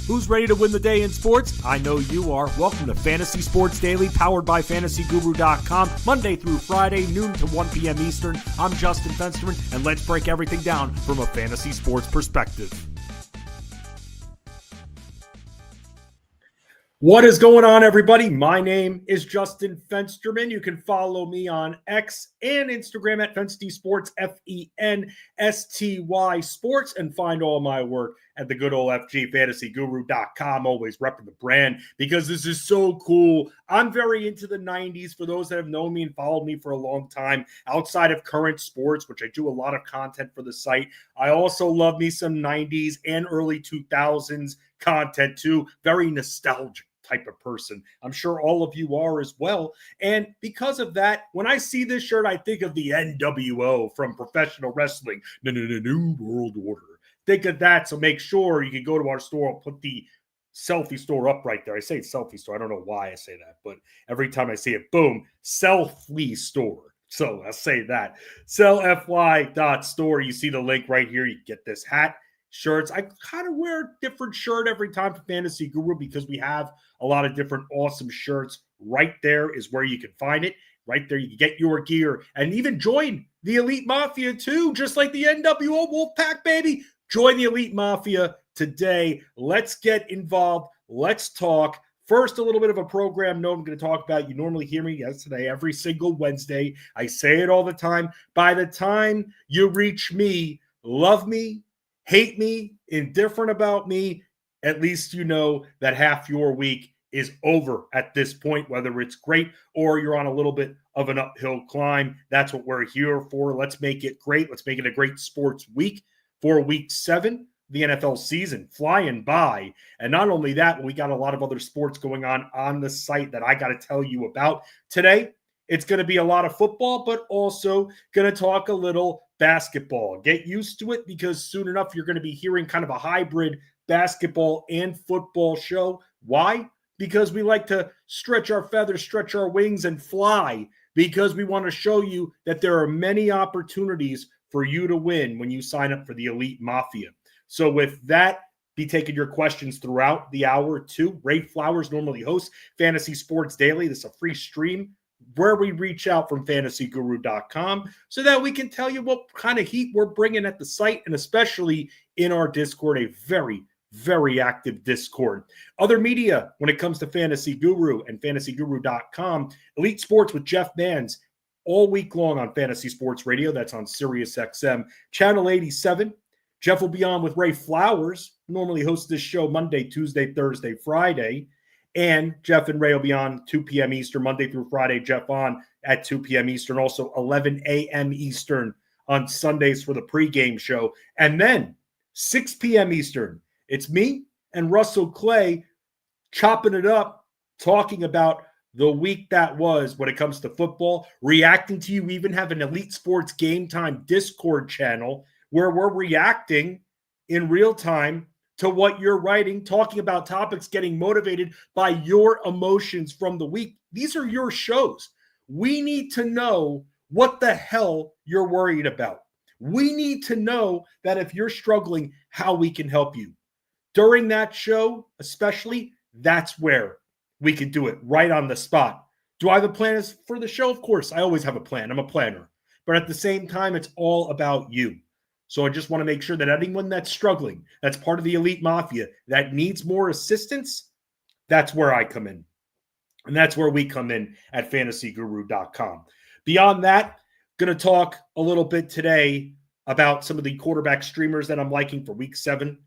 Who's ready to win the day in sports? I know you are. Welcome to Fantasy Sports Daily, powered by FantasyGuru.com, Monday through Friday, noon to 1 p.m. Eastern. I'm Justin Fensterman, and let's break everything down from a fantasy sports perspective. What is going on, everybody? My name is Justin Fensterman. You can follow me on X and Instagram at Fensty Sports, FENSTY Sports, and find all my work at the good old FGFantasyGuru.com. Always repping the brand because this is so cool. I'm very into the 90s. For those that have known me and followed me for a long time, outside of current sports, which I do a lot of content for the site, I also love me some 90s and early 2000s content too. Very nostalgic type of person. I'm sure all of you are as well. And because of that, when I see this shirt, I think of the NWO from professional wrestling, New World Order. Think of that. So make sure you can go to our store. I'll put the selfie store up right there. I say selfie store. I don't know why I say that, but every time I see it, boom, selfie store. So I'll say that. sellfy.store. You see the link right here. You get this hat, shirts. I kind of wear a different shirt every time for Fantasy Guru because we have a lot of different awesome shirts. Right there is where you can find it. Right there, you can get your gear and even join the Elite Mafia too, just like the NWO Wolfpack, baby. Join the Elite Mafia today. Let's get involved. Let's talk. First, a little bit of a program note I'm going to talk about. You normally hear me yesterday, every single Wednesday. I say it all the time. By the time you reach me, love me, hate me, indifferent about me, at least you know that half your week is over at this point, whether it's great or you're on a little bit of an uphill climb. That's what we're here for. Let's make it great. Let's make it a great sports week for week 7, the NFL season flying by. And not only that, we got a lot of other sports going on the site that I got to tell you about today. It's going to be a lot of football, but also going to talk a little basketball. Get used to it because soon enough, you're going to be hearing kind of a hybrid basketball and football show. Why? Because we like to stretch our feathers, stretch our wings, and fly because we want to show you that there are many opportunities for you to win when you sign up for the Elite Mafia. So with that, be taking your questions throughout the hour too. Ray Flowers normally hosts Fantasy Sports Daily. This is a free stream where we reach out from fantasyguru.com so that we can tell you what kind of heat we're bringing at the site, and especially in our Discord, a very, very active Discord. Other media when it comes to Fantasy Guru and fantasyguru.com, Elite Sports with Jeff Mans all week long on Fantasy Sports Radio. That's on Sirius XM, Channel 87. Jeff will be on with Ray Flowers, who normally hosts this show Monday, Tuesday, Thursday, Friday. And Jeff and Ray will be on 2 p.m. Eastern, Monday through Friday. Jeff on at 2 p.m. Eastern, also 11 a.m. Eastern on Sundays for the pregame show. And then 6 p.m. Eastern, it's me and Russell Clay chopping it up, talking about the week that was when it comes to football, reacting to you. We even have an Elite Sports Game Time Discord channel where we're reacting in real time to what you're writing, talking about topics, getting motivated by your emotions from the week. These are your shows. We need to know what the hell you're worried about. We need to know that if you're struggling, how we can help you. During that show, especially, that's where we can do it right on the spot. Do I have a plan for the show? Of course, I always have a plan. I'm a planner. But at the same time, it's all about you. So I just want to make sure that anyone that's struggling, that's part of the Elite Mafia, that needs more assistance, that's where I come in. And that's where we come in at fantasyguru.com. Beyond that, going to talk a little bit today about some of the quarterback streamers that I'm liking for week 7.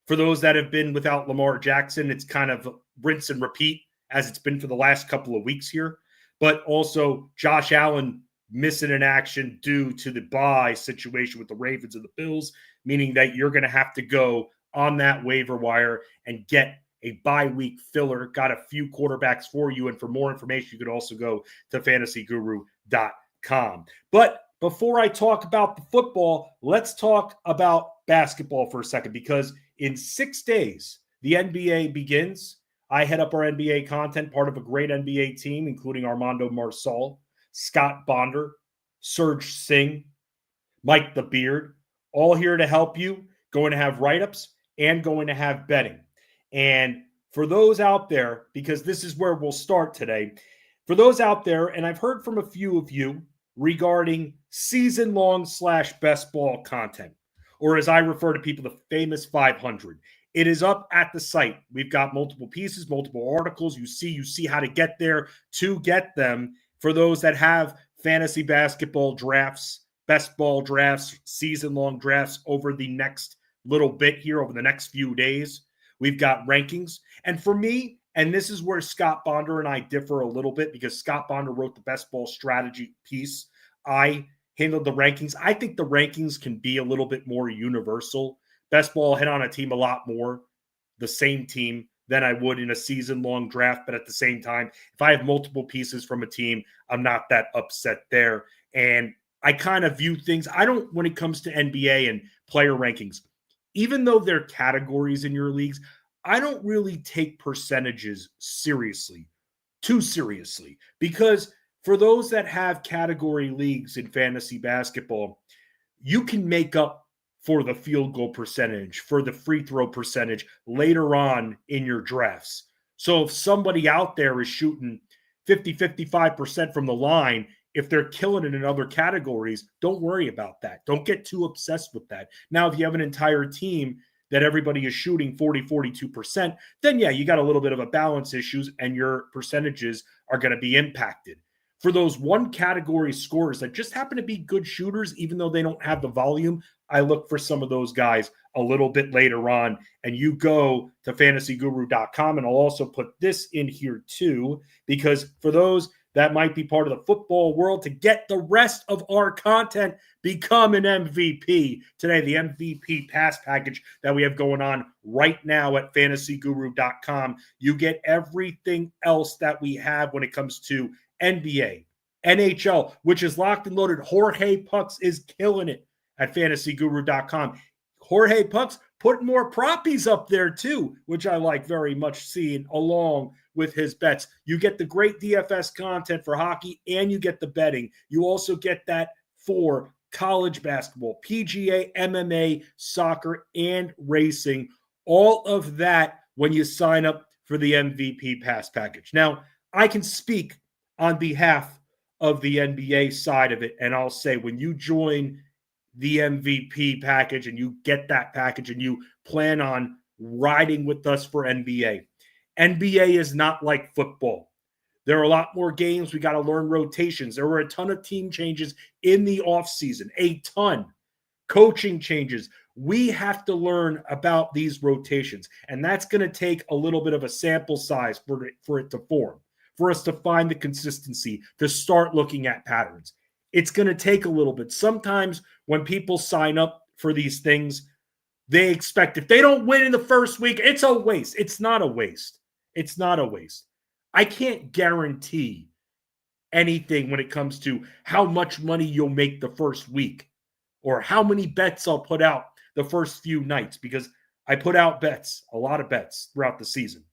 For those that have been without Lamar Jackson, it's kind of rinse and repeat as it's been for the last couple of weeks here. But also Josh Allen missing in action due to the bye situation with the Ravens and the Bills, meaning that you're going to have to go on that waiver wire and get a bye week filler. Got a few quarterbacks for you. And for more information, you could also go to fantasyguru.com. But before I talk about the football, let's talk about basketball for a second, because in 6 days, the NBA begins. I head up our NBA content, part of a great NBA team, including Armando Marsal, Scott Bonder, Serge Singh, Mike the Beard, all here to help you. Going to have write-ups and going to have betting. And for those out there, because this is where we'll start today, for those out there, and I've heard from a few of you regarding season-long / best ball content, or as I refer to people, the famous 500. It is up at the site. We've got multiple pieces, multiple articles. You see how to get there to get them. For those that have fantasy basketball drafts, best ball drafts, season-long drafts over the next little bit here, over the next few days, we've got rankings. And for me, and this is where Scott Bonder and I differ a little bit, because Scott Bonder wrote the best ball strategy piece. I handled the rankings. I think the rankings can be a little bit more universal. Best ball hit on a team a lot more, the same team, than I would in a season-long draft. But at the same time, if I have multiple pieces from a team, I'm not that upset there. And I kind of view things, I don't, when it comes to NBA and player rankings, even though they're categories in your leagues, I don't really take percentages seriously, too seriously, because for those that have category leagues in fantasy basketball, you can make up for the field goal percentage, for the free throw percentage later on in your drafts. So if somebody out there is shooting 55% from the line, if they're killing it in other categories, don't worry about that. Don't get too obsessed with that. Now, if you have an entire team that everybody is shooting 42%, then yeah, you got a little bit of a balance issues and your percentages are going to be impacted. For those one category scorers that just happen to be good shooters, even though they don't have the volume, I look for some of those guys a little bit later on. And you go to fantasyguru.com, and I'll also put this in here too, because for those that might be part of the football world, to get the rest of our content, become an MVP. Today, the MVP pass package that we have going on right now at fantasyguru.com. You get everything else that we have when it comes to NBA, NHL, which is locked and loaded. Jorge Pucks is killing it at fantasyguru.com. Jorge Pucks put more proppies up there too, which I like very much seeing along with his bets. You get the great DFS content for hockey, and you get the betting. You also get that for college basketball, PGA, MMA, soccer, and racing. All of that when you sign up for the MVP pass package. Now, I can speak on behalf of the NBA side of it, and I'll say when you join the MVP package and you get that package and you plan on riding with us for NBA, NBA is not like football. There are a lot more games. We got to learn rotations. There were a ton of team changes in the offseason, a ton. Coaching changes. We have to learn about these rotations, and that's going to take a little bit of a sample size for it to form, for us to find the consistency, to start looking at patterns. It's going to take a little bit. Sometimes when people sign up for these things, they expect if they don't win in the first week, it's a waste. It's not a waste. It's not a waste. I can't guarantee anything when it comes to how much money you'll make the first week or how many bets I'll put out the first few nights, because I put out bets, a lot of bets throughout the season.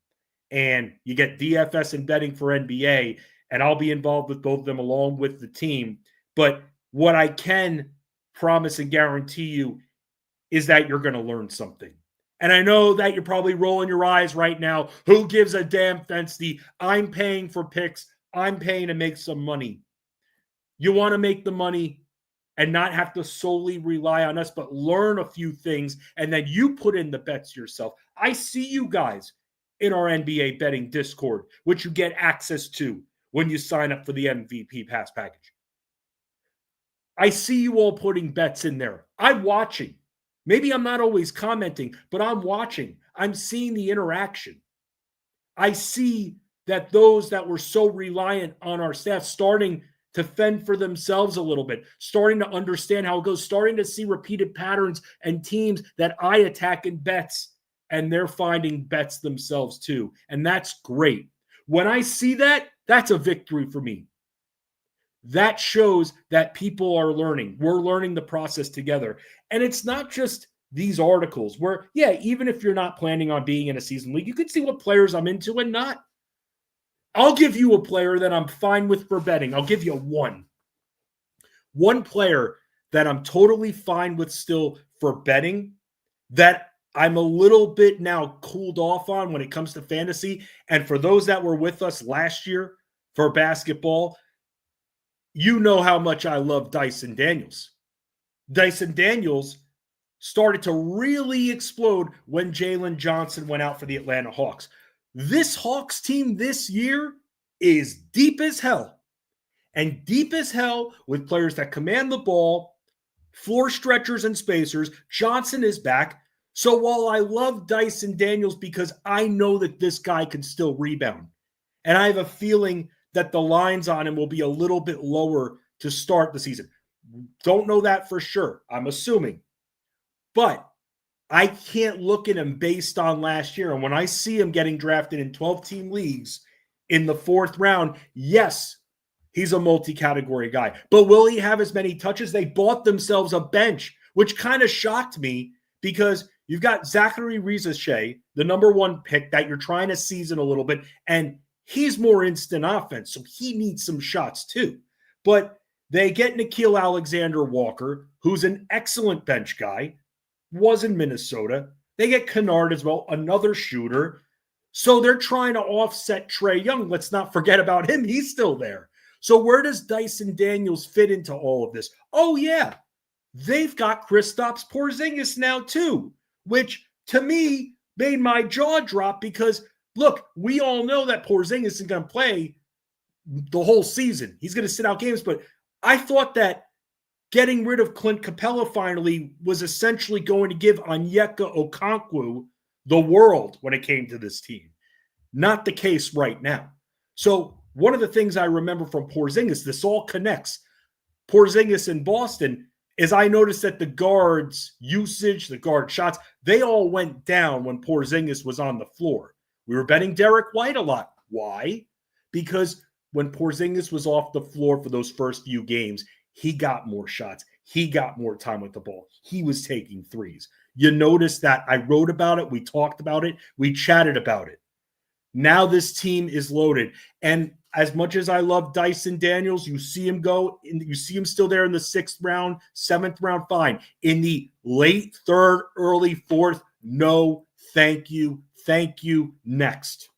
And you get DFS and betting for NBA, and I'll be involved with both of them along with the team. But what I can promise and guarantee you is that you're going to learn something. And I know that you're probably rolling your eyes right now. Who gives a damn Fensty? I'm paying for picks. I'm paying to make some money. You want to make the money and not have to solely rely on us, but learn a few things, and then you put in the bets yourself. I see you guys in our NBA betting Discord, which you get access to when you sign up for the MVP pass package. I see you all putting bets in there. I'm watching. Maybe I'm not always commenting, but I'm watching. I'm seeing the interaction. I see that those that were so reliant on our staff starting to fend for themselves a little bit, starting to understand how it goes, starting to see repeated patterns and teams that I attack in bets, and they're finding bets themselves too. And that's great. When I see that, that's a victory for me. That shows that people are learning. We're learning the process together. And it's not just these articles where, yeah, even if you're not planning on being in a season league, you can see what players I'm into and not. I'll give you a player that I'm fine with for betting. I'll give you one. One player that I'm totally fine with still for betting that I'm a little bit now cooled off on when it comes to fantasy. And for those that were with us last year for basketball, you know how much I love Dyson Daniels. Dyson Daniels started to really explode when Jalen Johnston went out for the Atlanta Hawks. This Hawks team this year is deep as hell. And deep as hell with players that command the ball, floor stretchers and spacers. Johnston is back. So while I love Dyson Daniels because I know that this guy can still rebound, and I have a feeling that the lines on him will be a little bit lower to start the season. Don't know that for sure. I'm assuming. But I can't look at him based on last year. And when I see him getting drafted in 12-team leagues in the 4th round, yes, he's a multi-category guy. But will he have as many touches? They bought themselves a bench, which kind of shocked me because you've got Zachary Rizashea, the number 1 pick that you're trying to season a little bit, and he's more instant offense, so he needs some shots too. But they get Nickeil Alexander-Walker, who's an excellent bench guy, was in Minnesota. They get Kennard as well, another shooter. So they're trying to offset Trae Young. Let's not forget about him. He's still there. So where does Dyson Daniels fit into all of this? Oh, yeah. They've got Kristaps Porzingis now too, which to me made my jaw drop because, look, we all know that Porzingis isn't going to play the whole season. He's going to sit out games, but I thought that getting rid of Clint Capella finally was essentially going to give Onyeka Okonkwo the world when it came to this team. Not the case right now. So one of the things I remember from Porzingis, this all connects, Porzingis in Boston, is I noticed that the guards' usage, the guard shots, they all went down when Porzingis was on the floor. We were betting Derek White a lot. Why? Because when Porzingis was off the floor for those first few games, he got more shots. He got more time with the ball. He was taking threes. You notice that I wrote about it. We talked about it. We chatted about it. Now this team is loaded. And as much as I love Dyson Daniels, you see him go, you see him still there in the 6th round, 7th round, fine. In the late 3rd, early 4th, no, thank you, next.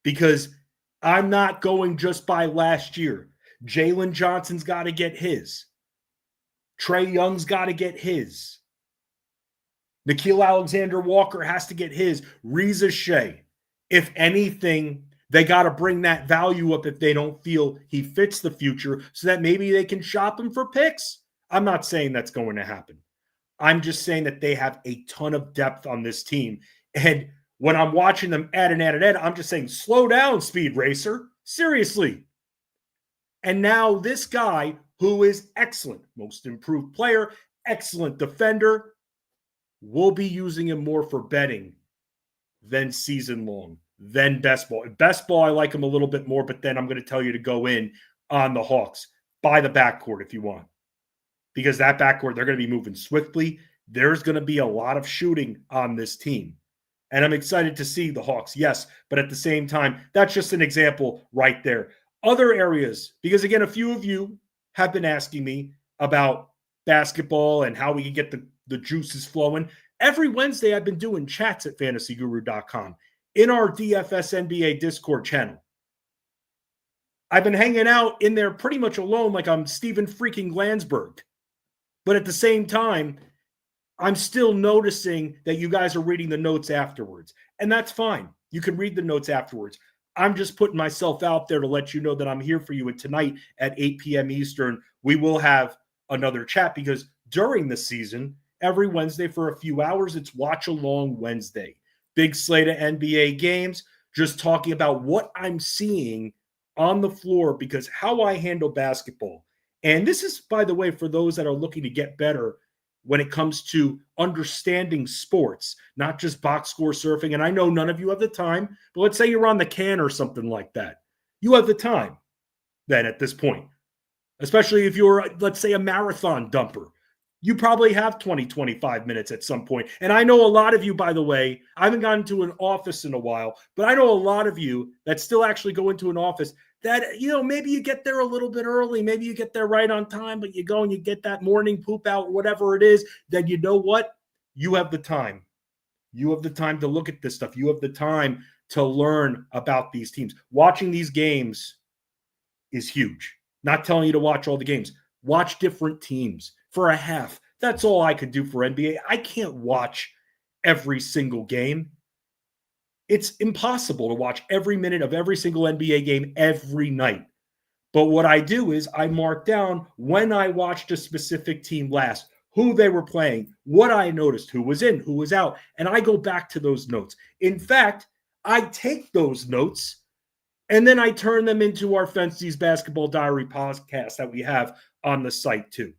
Because I'm not going just by last year. Jalen Johnson's got to get his. Trae Young's got to get his. Nickeil Alexander-Walker has to get his. Rizashea. If anything, they got to bring that value up if they don't feel he fits the future so that maybe they can shop him for picks. I'm not saying that's going to happen. I'm just saying that they have a ton of depth on this team. And when I'm watching them add, I'm just saying, slow down, Speed Racer. Seriously. And now this guy, who is excellent, most improved player, excellent defender, we'll be using him more for betting than season long, than best ball. Best ball, I like him a little bit more, but then I'm going to tell you to go in on the Hawks. Buy the backcourt if you want. Because that backcourt, they're going to be moving swiftly. There's going to be a lot of shooting on this team. And I'm excited to see the Hawks, yes. But at the same time, that's just an example right there. Other areas, because again, a few of you have been asking me about basketball and how we can get the juices flowing. Every Wednesday, I've been doing chats at fantasyguru.com in our DFS NBA Discord channel. I've been hanging out in there pretty much alone like I'm Steven freaking Landsberg. But at the same time, I'm still noticing that you guys are reading the notes afterwards. And that's fine. You can read the notes afterwards. I'm just putting myself out there to let you know that I'm here for you. And tonight at 8 p.m. Eastern, we will have another chat because during the season, every Wednesday for a few hours, it's Watch Along Wednesday. Big slate of NBA games, just talking about what I'm seeing on the floor because how I handle basketball. And this is, by the way, for those that are looking to get better when it comes to understanding sports, not just box score surfing. And I know none of you have the time, but let's say you're on the can or something like that. You have the time then at this point, especially if you're, let's say, a marathon dumper. You probably have 20, 25 minutes at some point. And I know a lot of you, by the way, I haven't gone to an office in a while, but I know a lot of you that still actually go into an office that, you know, maybe you get there a little bit early. Maybe you get there right on time, but you go and you get that morning poop out, whatever it is. Then you know what? you have the time. You have the time to look at this stuff. You have the time to learn about these teams. Watching these games is huge. Not telling you to watch all the games. Watch different teams for a half. That's all I could do for NBA. I can't watch every single game. It's impossible to watch every minute of every single NBA game every night. But what I do is I mark down when I watched a specific team last, who they were playing, what I noticed, who was in, who was out, and I go back to those notes. In fact, I take those notes and then I turn them into our Fensty's Basketball Diary podcast that we have on the site too.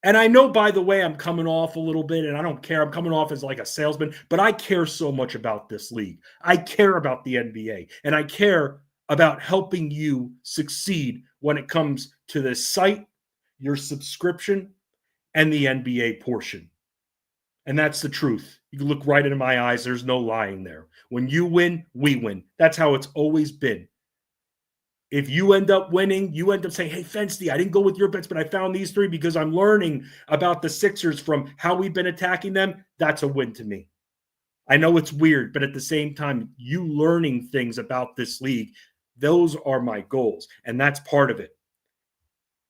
And I know, by the way, I'm coming off a little bit, and I don't care. I'm coming off as like a salesman, but I care so much about this league. I care about the NBA, and I care about helping you succeed when it comes to the site, your subscription, and the NBA portion. And that's the truth. You can look right into my eyes. There's no lying there. When you win, we win. That's how it's always been. If you end up winning, you end up saying, hey, Fensty, I didn't go with your bets, but I found these three because I'm learning about the Sixers from how we've been attacking them. That's a win to me. I know it's weird, but at the same time, you learning things about this league, those are my goals, and that's part of it.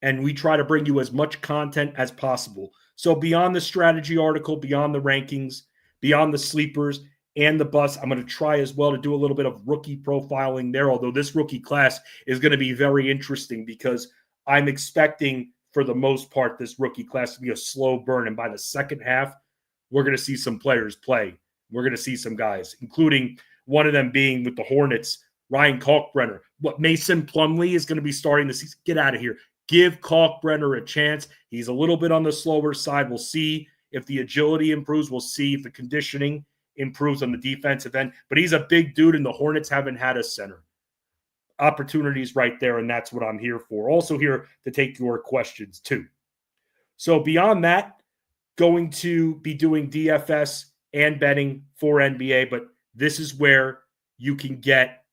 And we try to bring you as much content as possible. So beyond the strategy article, beyond the rankings, beyond the sleepers and the bus, I'm going to try as well to do a little bit of rookie profiling there, although this rookie class is going to be very interesting because I'm expecting, for the most part, this rookie class to be a slow burn. And by the second half, we're going to see some players play. We're going to see some guys, including one of them being with the Hornets, Ryan Kalkbrenner. What, Mason Plumlee is going to be starting the season? Get out of here. Give Kalkbrenner a chance. He's a little bit on the slower side. We'll see if the agility improves. We'll see if the conditioning improves on the defensive end. But he's a big dude, and the Hornets haven't had a center. Opportunities right there, and that's what I'm here for. Also here to take your questions, too. So beyond that, going to be doing DFS and betting for NBA, but this is where you can get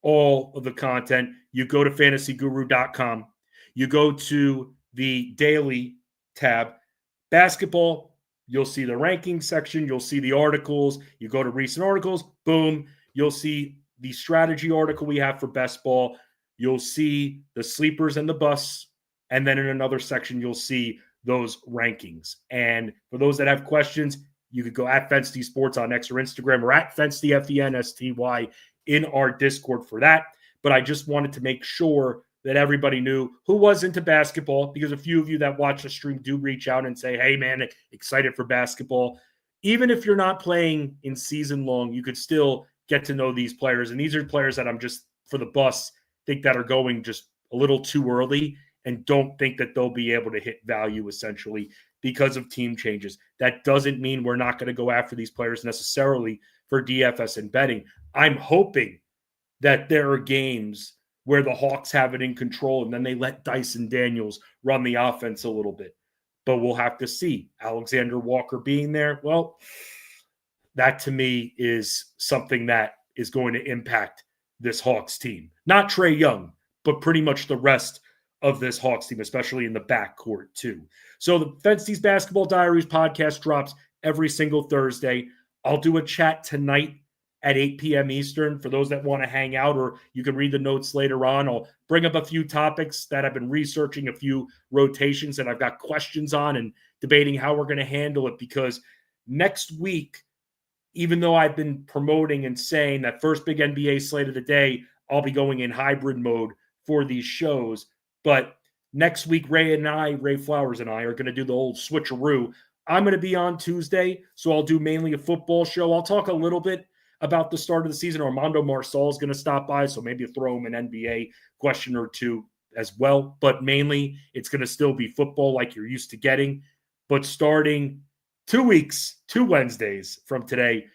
all of the content. You go to fantasyguru.com. You go to the daily tab, basketball, you'll see the rankings section, you'll see the articles, you go to recent articles, boom, you'll see the strategy article we have for best ball, you'll see the sleepers and the busts, and then in another section, you'll see those rankings. And for those that have questions, you could go at Fensty Sports on X or Instagram, or at Fensty, Fensty, in our Discord for that. But I just wanted to make sure that everybody knew who was into basketball, because a few of you that watch the stream do reach out and say, hey, man, excited for basketball. Even if you're not playing in season long, you could still get to know these players. And these are players that I'm just, for the bus, think that are going just a little too early and don't think that they'll be able to hit value, essentially, because of team changes. That doesn't mean we're not going to go after these players necessarily for DFS and betting. I'm hoping that there are games where the Hawks have it in control and then they let Dyson Daniels run the offense a little bit. But we'll have to see. Alexander Walker being there, well, that to me is something that is going to impact this Hawks team. Not Trae Young, but pretty much the rest of this Hawks team, especially in the backcourt too. So the Fensty's Basketball Diaries podcast drops every single Thursday. I'll do a chat tonight at 8 p.m. Eastern for those that want to hang out, or you can read the notes later on. I'll bring up a few topics that I've been researching, a few rotations that I've got questions on and debating how we're going to handle it, because next week, even though I've been promoting and saying that first big NBA slate of the day, I'll be going in hybrid mode for these shows. But next week, Ray Flowers and I are going to do the old switcheroo. I'm going to be on Tuesday, so I'll do mainly a football show. I'll talk a little bit about the start of the season. Armando Marsaul is going to stop by, so maybe throw him an NBA question or two as well. But mainly, it's going to still be football like you're used to getting. But starting 2 weeks, 2 Wednesdays from today,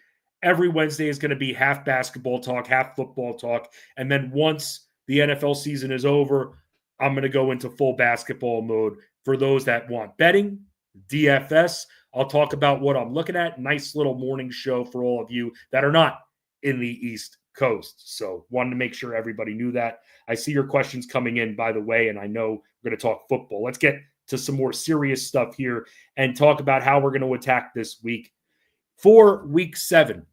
every Wednesday is going to be half basketball talk, half football talk. And then once the NFL season is over, I'm going to go into full basketball mode for those that want betting, DFS. I'll talk about what I'm looking at. Nice little morning show for all of you that are not in the East Coast. So wanted to make sure everybody knew that. I see your questions coming in, by the way, and I know we're going to talk football. Let's get to some more serious stuff here and talk about how we're going to attack this week for week 7.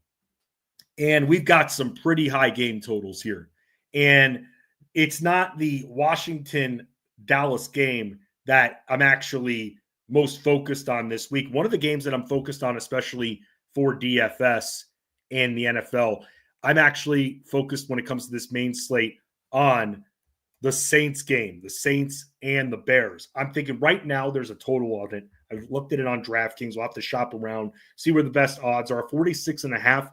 And we've got some pretty high game totals here. And it's not the Washington-Dallas game that I'm actually most focused on this week. One of the games that I'm focused on, especially for DFS and the NFL, I'm actually focused when it comes to this main slate on the Saints game, the Saints and the Bears. I'm thinking right now there's a total on it. I've looked at it on DraftKings. We'll have to shop around, see where the best odds are. 46.5.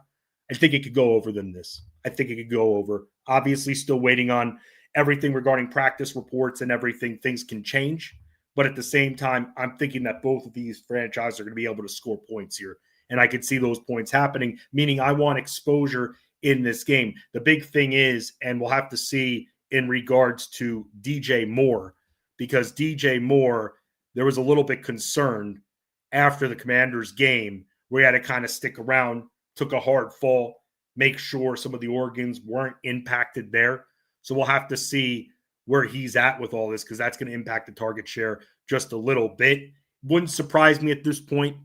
I think it could go over than this. I think it could go over. Obviously, still waiting on everything regarding practice reports and everything. Things can change. But at the same time, I'm thinking that both of these franchises are going to be able to score points here. And I could see those points happening, meaning I want exposure in this game. The big thing is, and we'll have to see in regards to DJ Moore, because DJ Moore, there was a little bit concerned after the Commanders game where he had to kind of stick around, took a hard fall, make sure some of the organs weren't impacted there. So we'll have to see where he's at with all this, because that's going to impact the target share just a little bit. Wouldn't surprise me at this point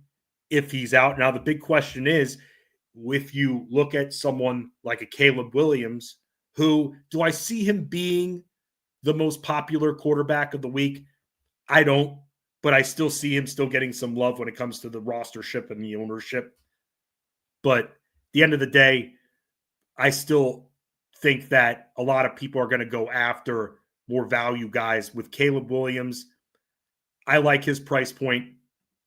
if he's out. Now, the big question is, if you look at someone like a Caleb Williams, who do I see him being the most popular quarterback of the week? I don't, but I still see him still getting some love when it comes to the rostership and the ownership. But at the end of the day, I still think that a lot of people are going to go after more value guys. With Caleb Williams, I like his price point.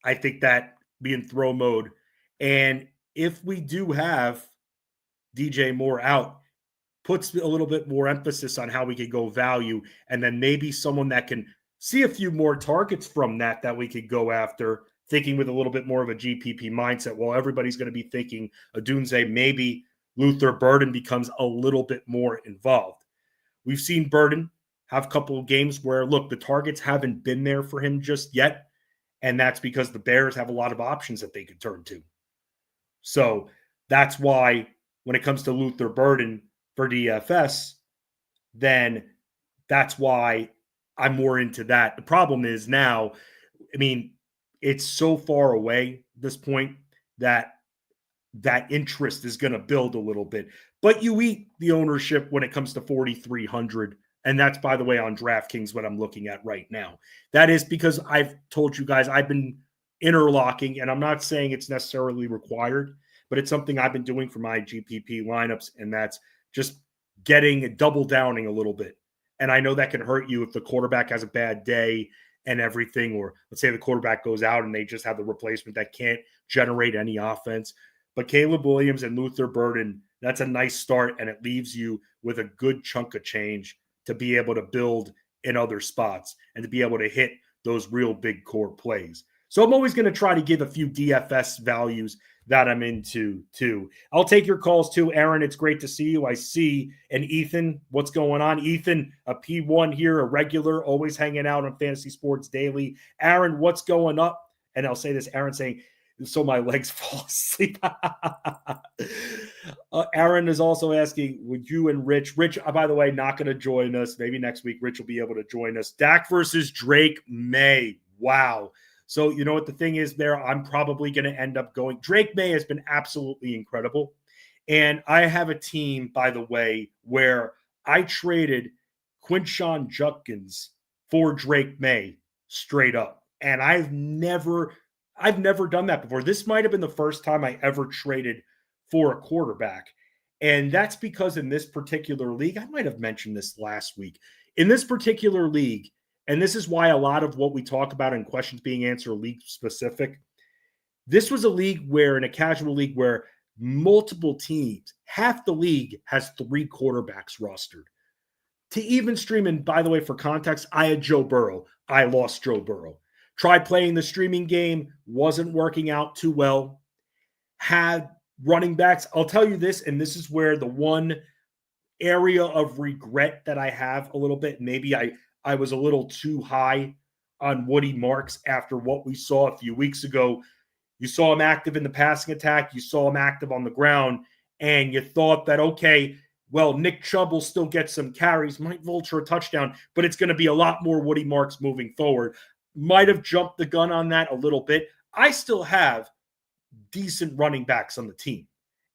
I think that being throw mode. And if we do have DJ Moore out, puts a little bit more emphasis on how we could go value, and then maybe someone that can see a few more targets from that we could go after, thinking with a little bit more of a GPP mindset. While everybody's going to be thinking Odunze, maybe Luther Burden becomes a little bit more involved. We've seen Burden have a couple of games where, look, the targets haven't been there for him just yet, and that's because the Bears have a lot of options that they could turn to. So that's why when it comes to Luther Burden for DFS, then that's why I'm more into that. The problem is now, I mean, it's so far away at this point that interest is going to build a little bit. But you eat the ownership when it comes to 4,300. And that's, by the way, on DraftKings what I'm looking at right now. That is because I've told you guys I've been interlocking, and I'm not saying it's necessarily required, but it's something I've been doing for my GPP lineups, and that's just double downing a little bit. And I know that can hurt you if the quarterback has a bad day and everything, or let's say the quarterback goes out and they just have the replacement that can't generate any offense. But Caleb Williams and Luther Burden, that's a nice start, and it leaves you with a good chunk of change to be able to build in other spots and to be able to hit those real big core plays. So I'm always going to try to give a few DFS values that I'm into too. I'll take your calls too. Aaron, it's great to see you. I see. And Ethan, what's going on? Ethan, a P1 here, a regular, always hanging out on Fantasy Sports Daily. Aaron, what's going up? And I'll say this, Aaron saying, so my legs fall asleep. Aaron is also asking, would you and Rich, by the way, not going to join us. Maybe next week, Rich will be able to join us. Dak versus Drake May. Wow. So you know what the thing is there? I'm probably going to end up going. Drake May has been absolutely incredible. And I have a team, by the way, where I traded Quinshon Judkins for Drake May straight up. And I've never done that before. This might have been the first time I ever traded for a quarterback. And that's because in this particular league, I might have mentioned this last week. In this particular league, and this is why a lot of what we talk about in questions being answered are league specific. This was a league in a casual league where multiple teams, half the league has 3 quarterbacks rostered. To even stream, and by the way, for context, I had Joe Burrow. I lost Joe Burrow. Tried playing the streaming game, wasn't working out too well. Had running backs. I'll tell you this, and this is where the one area of regret that I have a little bit, maybe I was a little too high on Woody Marks after what we saw a few weeks ago. You saw him active in the passing attack. You saw him active on the ground, and you thought that, okay, well, Nick Chubb will still get some carries, might vulture a touchdown, but it's going to be a lot more Woody Marks moving forward. might have jumped the gun on that a little bit. I still have decent running backs on the team.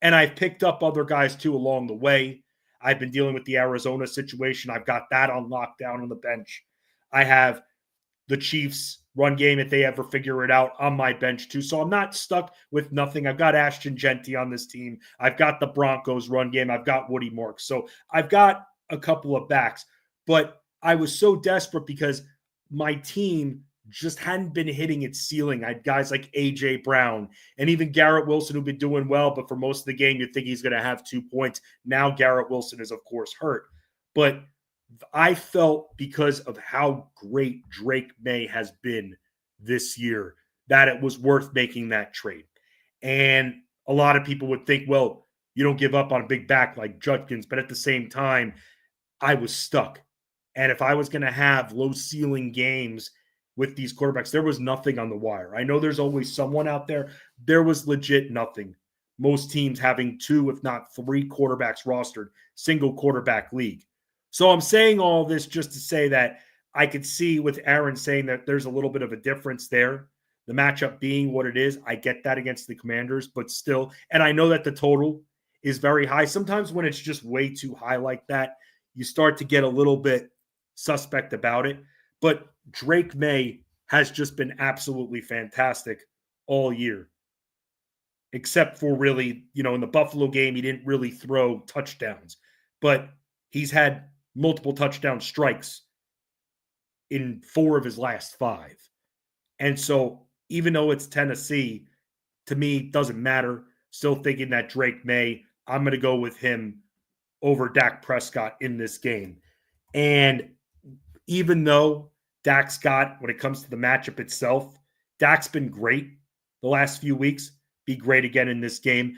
And I've picked up other guys too along the way. I've been dealing with the Arizona situation. I've got that on lockdown on the bench. I have the Chiefs run game if they ever figure it out on my bench too. So I'm not stuck with nothing. I've got Ashton Genty on this team. I've got the Broncos run game. I've got Woody Marks. So I've got a couple of backs. But I was so desperate because my team just hadn't been hitting its ceiling. I had guys like A.J. Brown and even Garrett Wilson who've been doing well, but for most of the game, you think he's going to have 2 points. Now Garrett Wilson is, of course, hurt. But I felt because of how great Drake May has been this year that it was worth making that trade. And a lot of people would think, well, you don't give up on a big back like Judkins, but at the same time, I was stuck. And if I was going to have low ceiling games with these quarterbacks, there was nothing on the wire. I know there's always someone out there. There was legit nothing. Most teams having 2, if not 3 quarterbacks rostered, single quarterback league. So I'm saying all this just to say that I could see with Aaron saying that there's a little bit of a difference there. The matchup being what it is, I get that against the Commanders, but still, and I know that the total is very high. Sometimes when it's just way too high like that, you start to get a little bit suspect about it. But Drake May has just been absolutely fantastic all year. Except for really, in the Buffalo game, he didn't really throw touchdowns. But he's had multiple touchdown strikes in 4 of his last 5. And so even though it's Tennessee, to me, it doesn't matter. Still thinking that Drake May, I'm going to go with him over Dak Prescott in this game. And even though Dak's got, when it comes to the matchup itself, Dak's been great the last few weeks, be great again in this game.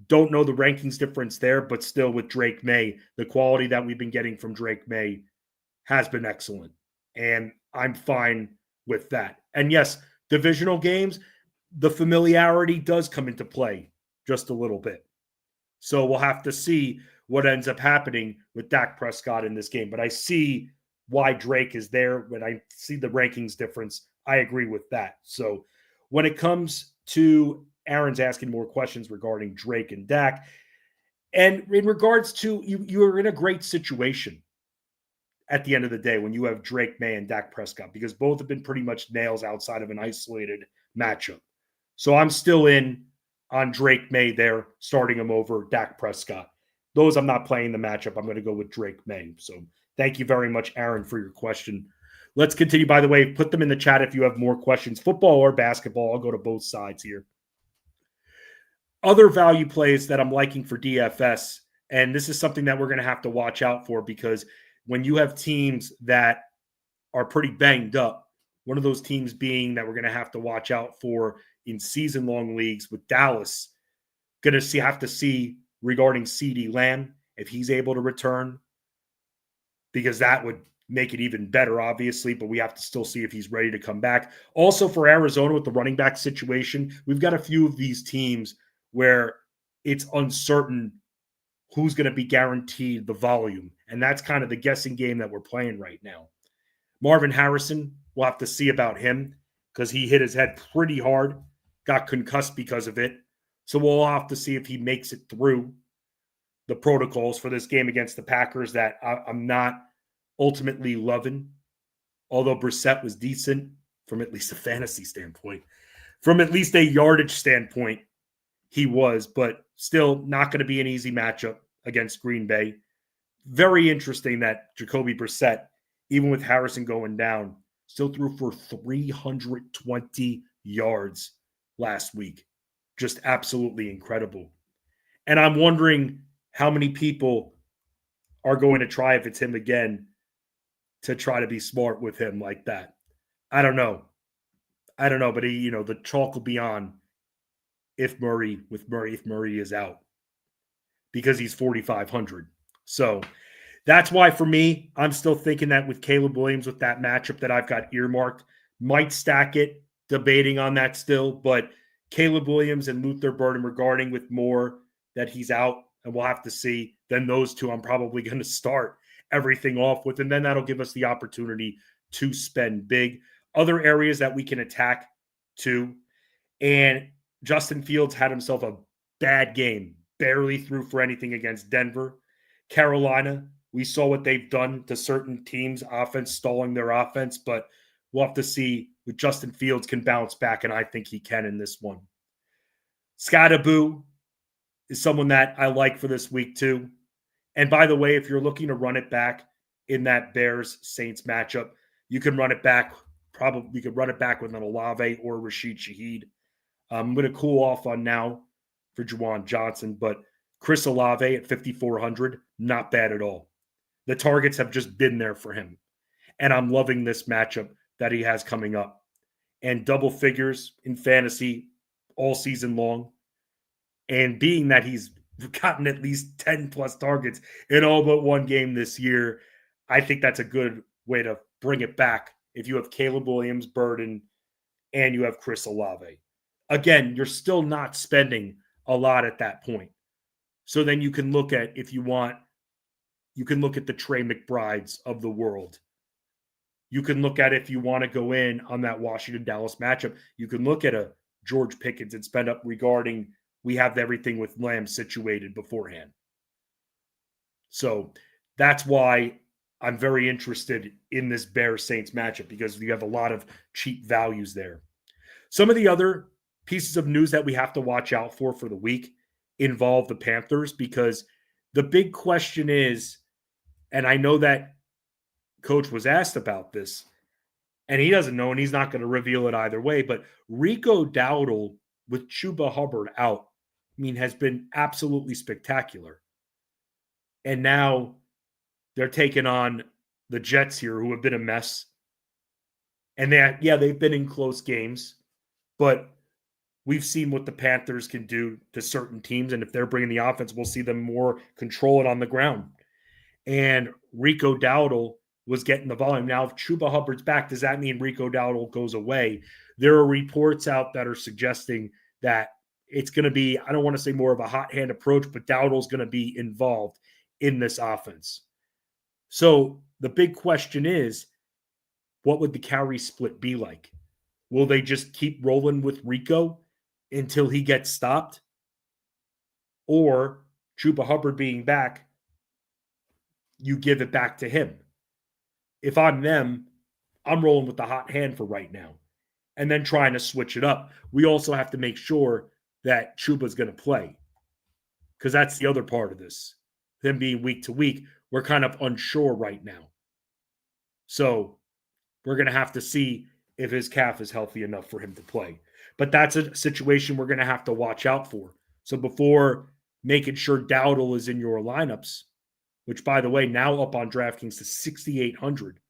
Don't know the rankings difference there, but still with Drake May, the quality that we've been getting from Drake May has been excellent. And I'm fine with that. And yes, divisional games, the familiarity does come into play just a little bit. So we'll have to see what ends up happening with Dak Prescott in this game. But I see why Drake is there. When I see the rankings difference, I agree with that. So when it comes to Aaron's asking more questions regarding Drake and Dak, and in regards to you are in a great situation at the end of the day when you have Drake May and Dak Prescott, because both have been pretty much nails outside of an isolated matchup. So I'm still in on Drake May there, starting him over Dak Prescott. Those I'm not playing the matchup. I'm going to go with Drake May. So thank you very much, Aaron, for your question. Let's continue. By the way, put them in the chat if you have more questions, football or basketball. I'll go to both sides here. Other value plays that I'm liking for DFS, and this is something that we're going to have to watch out for, because when you have teams that are pretty banged up, one of those teams being that we're going to have to watch out for in season-long leagues with Dallas, going to have to see regarding CeeDee Lamb, if he's able to return, because that would make it even better, obviously, but we have to still see if he's ready to come back. Also for Arizona with the running back situation, we've got a few of these teams where it's uncertain who's going to be guaranteed the volume. And that's kind of the guessing game that we're playing right now. Marvin Harrison, we'll have to see about him because he hit his head pretty hard, got concussed because of it. So we'll have to see if he makes it through the protocols for this game against the Packers that I'm not ultimately loving. Although Brissett was decent from at least a fantasy standpoint. From at least a yardage standpoint, he was, but still not going to be an easy matchup against Green Bay. Very interesting that Jacoby Brissett, even with Harrison going down, still threw for 320 yards last week. Just absolutely incredible. And I'm wondering how many people are going to try, if it's him again, to try to be smart with him like that. I don't know, but he, the chalk will be on if Murray is out, because he's 4,500. So that's why for me, I'm still thinking that with Caleb Williams, with that matchup that I've got earmarked, might stack it, debating on that still, but Caleb Williams and Luther Burden regarding with more that he's out, and we'll have to see. Then those two I'm probably going to start everything off with, and then that'll give us the opportunity to spend big. other areas that we can attack too. And Justin Fields had himself a bad game, barely threw for anything against Denver. Carolina, we saw what they've done to certain teams' offense, stalling their offense, but we'll have to see if Justin Fields can bounce back, and I think he can in this one. Skattebo is someone that I like for this week too. And by the way, if you're looking to run it back in that Bears-Saints matchup, you can run it back. Probably you could run it back with an Olave or Rashid Shaheed. I'm going to cool off on now for Juwan Johnson, but Chris Olave at 5,400, not bad at all. The targets have just been there for him. And I'm loving this matchup that he has coming up. And double figures in fantasy all season long. And being that he's gotten at least 10 plus targets in all but one game this year, I think that's a good way to bring it back if you have Caleb Williams, Burden, and you have Chris Olave. Again, you're still not spending a lot at that point. So then you can look at, if you want, you can look at the Trey McBrides of the world. You can look at, if you want to go in on that Washington-Dallas matchup, you can look at a George Pickens and spend up regarding we have everything with Lamb situated beforehand. So that's why I'm very interested in this Bears-Saints matchup, because you have a lot of cheap values there. Some of the other pieces of news that we have to watch out for the week involve the Panthers, because the big question is, and I know that Coach was asked about this, and he doesn't know, and he's not going to reveal it either way, but Rico Dowdle with Chuba Hubbard out, has been absolutely spectacular. And now they're taking on the Jets here, who have been a mess. And they've been in close games, but we've seen what the Panthers can do to certain teams. And if they're bringing the offense, we'll see them more control it on the ground. And Rico Dowdle was getting the volume. Now, if Chuba Hubbard's back, does that mean Rico Dowdle goes away? There are reports out that are suggesting that it's going to be, I don't want to say more of a hot hand approach, but Dowdle's going to be involved in this offense. So the big question is, what would the carry split be like? Will they just keep rolling with Rico until he gets stopped? Or Chuba Hubbard being back, you give it back to him? If I'm them, I'm rolling with the hot hand for right now and then trying to switch it up. We also have to make sure that Chuba's going to play, because that's the other part of this. Them being week to week, we're kind of unsure right now. So we're going to have to see if his calf is healthy enough for him to play. But that's a situation we're going to have to watch out for. So before making sure Dowdle is in your lineups, which, by the way, now up on DraftKings to 6,800,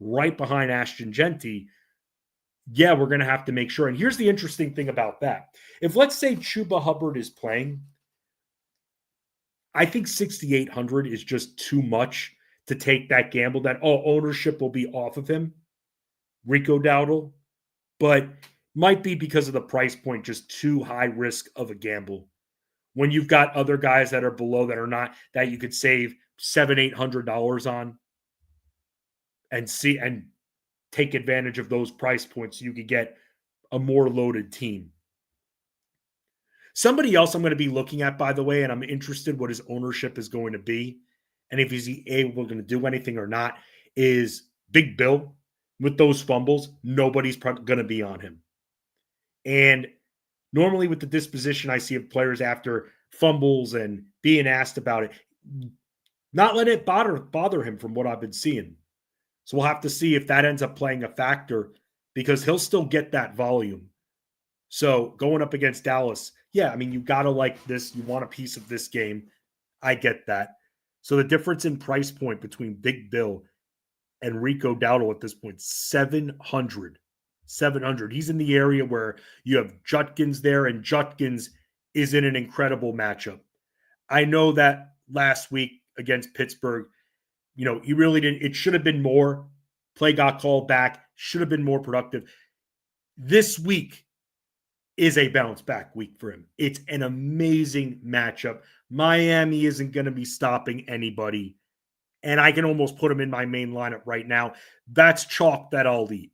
right behind Ashton Genty, we're going to have to make sure. And here's the interesting thing about that. If, let's say, Chuba Hubbard is playing, I think 6,800 is just too much to take that gamble that, ownership will be off of him, Rico Dowdle, but might be because of the price point, just too high risk of a gamble. When you've got other guys that are below that are not, that you could save $700-800 on and take advantage of those price points, so you could get a more loaded team. Somebody else I'm going to be looking at, by the way, and I'm interested what his ownership is going to be, and if he's able to do anything or not, is Big Bill. With those fumbles, nobody's going to be on him. And normally with the disposition I see of players after fumbles and being asked about it, not let it bother him from what I've been seeing. So we'll have to see if that ends up playing a factor, because he'll still get that volume. So going up against Dallas, you got to like this. You want a piece of this game. I get that. So the difference in price point between Big Bill and Rico Dowdle at this point, 700. He's in the area where you have Judkins there, and Judkins is in an incredible matchup. I know that last week against Pittsburgh, he really didn't. It should have been more. Play got called back. Should have been more productive. This week is a bounce back week for him. It's an amazing matchup. Miami isn't going to be stopping anybody. And I can almost put him in my main lineup right now. That's chalk that I'll eat.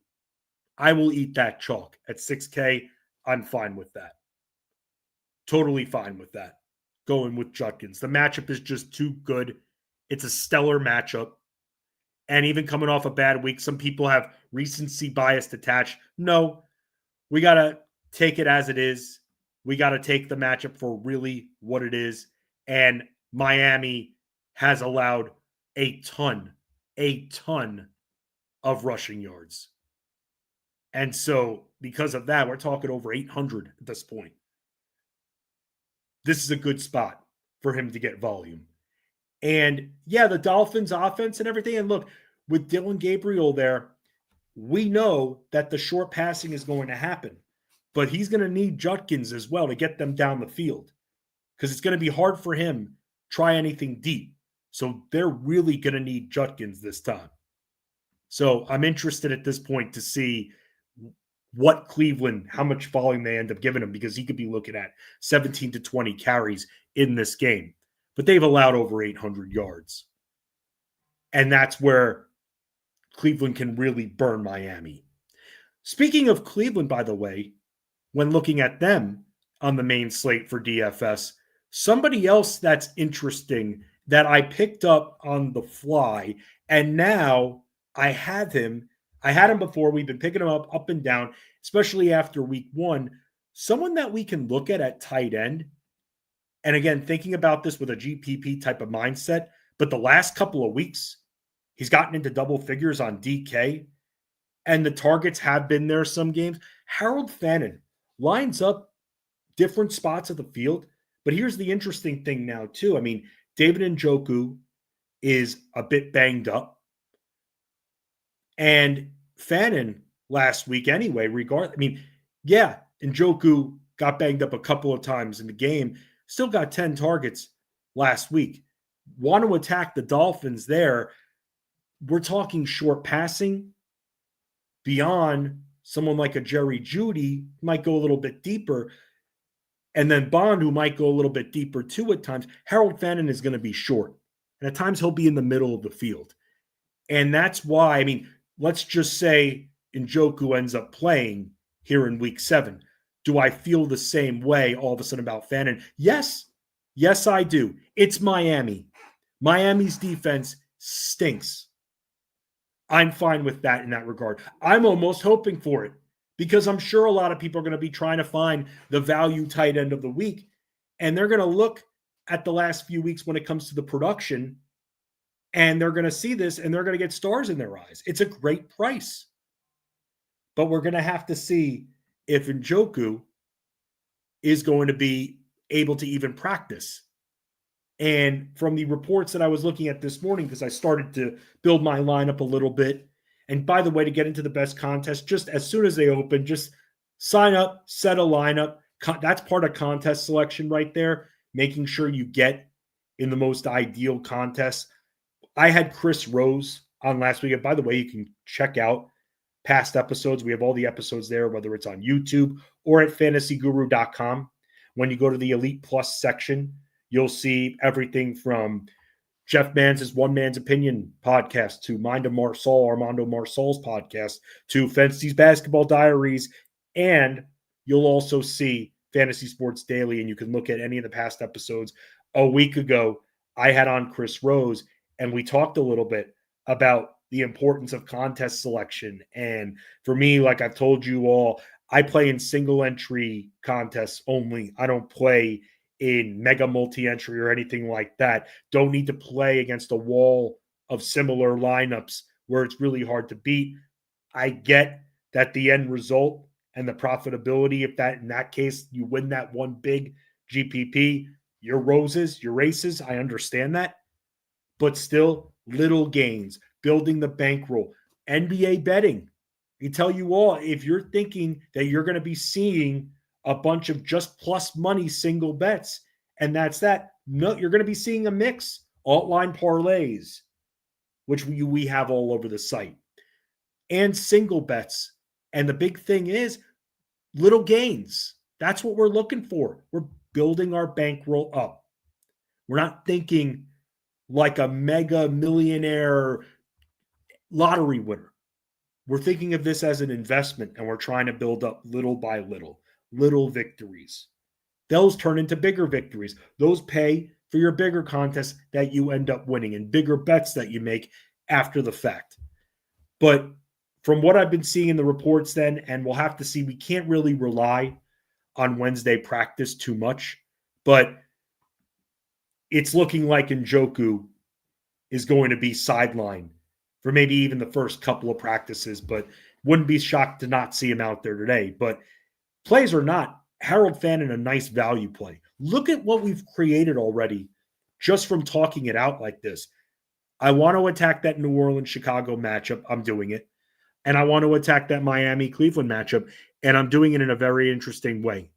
I will eat that chalk at 6K. I'm fine with that. Totally fine with that. Going with Judkins. The matchup is just too good. It's a stellar matchup. And even coming off a bad week, some people have recency bias attached. No, we got to take it as it is. We got to take the matchup for really what it is. And Miami has allowed a ton of rushing yards. And so because of that, we're talking over 800 at this point. This is a good spot for him to get volume. And yeah, the Dolphins offense and everything. And look, with Dylan Gabriel there, we know that the short passing is going to happen, but he's going to need Judkins as well to get them down the field because it's going to be hard for him to try anything deep. So they're really going to need Judkins this time. So I'm interested at this point to see what Cleveland, how much volume they end up giving him, because he could be looking at 17 to 20 carries in this game. But they've allowed over 800 yards. And that's where Cleveland can really burn Miami. Speaking of Cleveland, by the way, when looking at them on the main slate for DFS, somebody else that's interesting that I picked up on the fly, and now I have him. I had him before. We've been picking him up and down, especially after week one. Someone that we can look at tight end. And again, thinking about this with a GPP type of mindset, but the last couple of weeks, he's gotten into double figures on DK, and the targets have been there some games. Harold Fannin lines up different spots of the field, but here's the interesting thing now, too. I mean, David Njoku is a bit banged up, and Fannin last week anyway, Njoku got banged up a couple of times in the game, still got 10 targets last week. Want to attack the Dolphins there. We're talking short passing beyond someone like a Jerry Jeudy, might go a little bit deeper. And then Bond, who might go a little bit deeper too at times. Harold Fannin is going to be short. And at times he'll be in the middle of the field. And that's why, let's just say Njoku ends up playing here in week 7. Do I feel the same way all of a sudden about Fannin? Yes. Yes, I do. It's Miami. Miami's defense stinks. I'm fine with that in that regard. I'm almost hoping for it because I'm sure a lot of people are going to be trying to find the value tight end of the week, and they're going to look at the last few weeks when it comes to the production, and they're going to see this, and they're going to get stars in their eyes. It's a great price. But we're going to have to see if Njoku is going to be able to even practice. And from the reports that I was looking at this morning, because I started to build my lineup a little bit, and by the way, to get into the best contest, just as soon as they open, just sign up, set a lineup. That's part of contest selection right there, making sure you get in the most ideal contest. I had Chris Rose on last week. And by the way, you can check out past episodes. We have all the episodes there, whether it's on YouTube or at fantasyguru.com. When you go to the Elite Plus section, you'll see everything from Jeff Manz's One Man's Opinion podcast to Mind of Marsal, Armando Marsal's podcast, to Fantasy's Basketball Diaries, and you'll also see Fantasy Sports Daily, and you can look at any of the past episodes. A week ago, I had on Chris Rose, and we talked a little bit about the importance of contest selection. And for me, like I've told you all, I play in single entry contests only. I don't play in mega multi-entry or anything like that. Don't need to play against a wall of similar lineups where it's really hard to beat. I get that the end result and the profitability, if that in that case you win that one big GPP, your roses, your races, I understand that. But still, little gains, building the bankroll, NBA betting. I tell you all, if you're thinking that you're going to be seeing a bunch of just plus money single bets, and that's that, no, you're going to be seeing a mix, alt-line parlays, which we have all over the site, and single bets. And the big thing is little gains. That's what we're looking for. We're building our bankroll up. We're not thinking like a mega millionaire lottery winner. we're thinking of this as an investment, and we're trying to build up little by little victories. Those turn into bigger victories. Those pay for your bigger contests that you end up winning and bigger bets that you make after the fact. But from what I've been seeing in the reports then, and we'll have to see, we can't really rely on Wednesday practice too much, but it's looking like Njoku is going to be sidelined for maybe even the first couple of practices, but wouldn't be shocked to not see him out there today. But plays or not, Harold Fannin, a nice value play. Look at what we've created already just from talking it out like this. I want to attack that New Orleans-Chicago matchup. I'm doing it. And I want to attack that Miami-Cleveland matchup. And I'm doing it in a very interesting way.